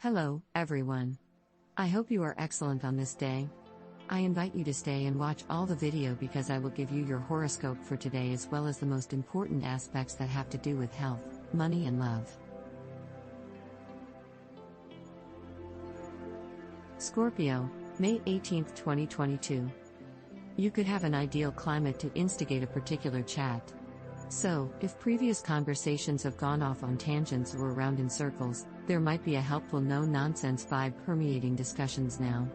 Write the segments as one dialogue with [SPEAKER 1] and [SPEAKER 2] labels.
[SPEAKER 1] Hello, everyone. I hope you are excellent on this day. I invite you to stay and watch all the video because I will give you your horoscope for today as well as the most important aspects that have to do with health, money and love. Scorpio, May 18, 2022. You could have an ideal climate to instigate a particular chat. So, if previous conversations have gone off on tangents or around in circles, there might be a helpful no-nonsense vibe permeating discussions now.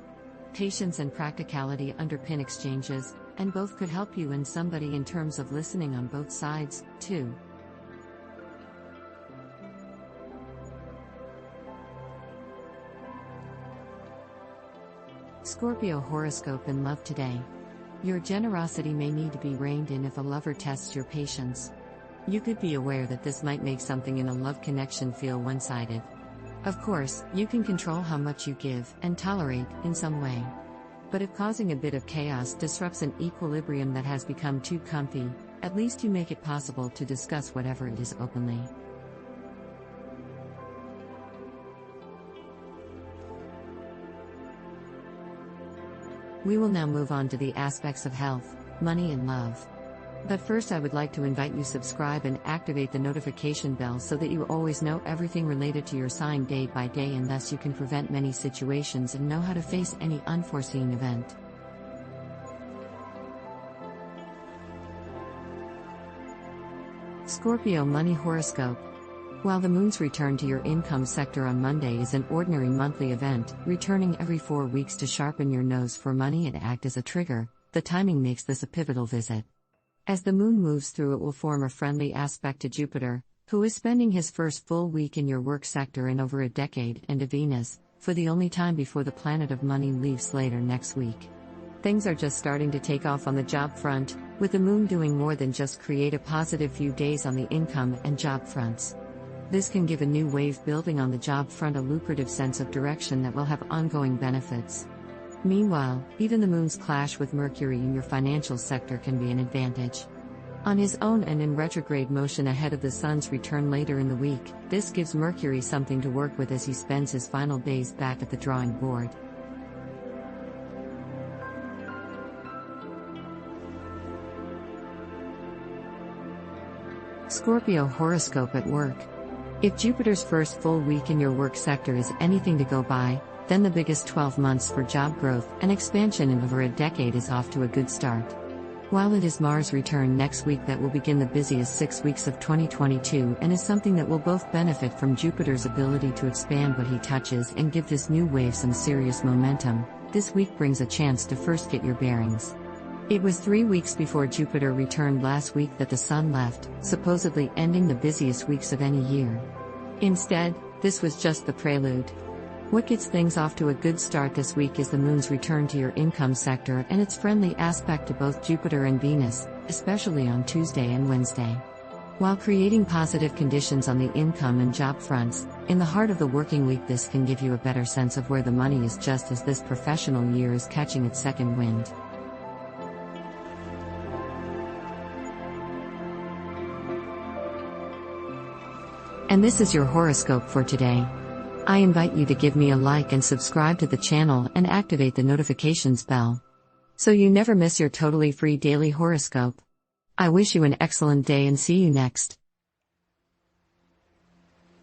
[SPEAKER 1] Patience and practicality underpin exchanges, and both could help you and somebody in terms of listening on both sides, too. Scorpio horoscope in love today. Your generosity may need to be reined in if a lover tests your patience. You could be aware that this might make something in a love connection feel one-sided. Of course, you can control how much you give and tolerate in some way. But if causing a bit of chaos disrupts an equilibrium that has become too comfy, at least you make it possible to discuss whatever it is openly. We will now move on to the aspects of health, money and love. But first I would like to invite you subscribe and activate the notification bell so that you always know everything related to your sign day by day, and thus you can prevent many situations and know how to face any unforeseen event. Scorpio money horoscope. While the moon's return to your income sector on Monday is an ordinary monthly event, returning every 4 weeks to sharpen your nose for money and act as a trigger, the timing makes this a pivotal visit. As the moon moves through, it will form a friendly aspect to Jupiter, who is spending his first full week in your work sector in over a decade, and to Venus, for the only time before the planet of money leaves later next week. Things are just starting to take off on the job front, with the moon doing more than just create a positive few days on the income and job fronts. This can give a new wave building on the job front a lucrative sense of direction that will have ongoing benefits. Meanwhile, even the moon's clash with Mercury in your financial sector can be an advantage. On his own and in retrograde motion ahead of the sun's return later in the week, this gives Mercury something to work with as he spends his final days back at the drawing board. Scorpio horoscope at work. If Jupiter's first full week in your work sector is anything to go by, then the biggest 12 months for job growth and expansion in over a decade is off to a good start. While it is Mars' return next week that will begin the busiest 6 weeks of 2022 and is something that will both benefit from Jupiter's ability to expand what he touches and give this new wave some serious momentum, this week brings a chance to first get your bearings. It was 3 weeks before Jupiter returned last week that the Sun left, supposedly ending the busiest weeks of any year. Instead, this was just the prelude. What gets things off to a good start this week is the Moon's return to your income sector and its friendly aspect to both Jupiter and Venus, especially on Tuesday and Wednesday. While creating positive conditions on the income and job fronts, in the heart of the working week this can give you a better sense of where the money is just as this professional year is catching its second wind. And this is your horoscope for today. I invite you to give me a like and subscribe to the channel and activate the notifications bell, so you never miss your totally free daily horoscope. I wish you an excellent day and see you next.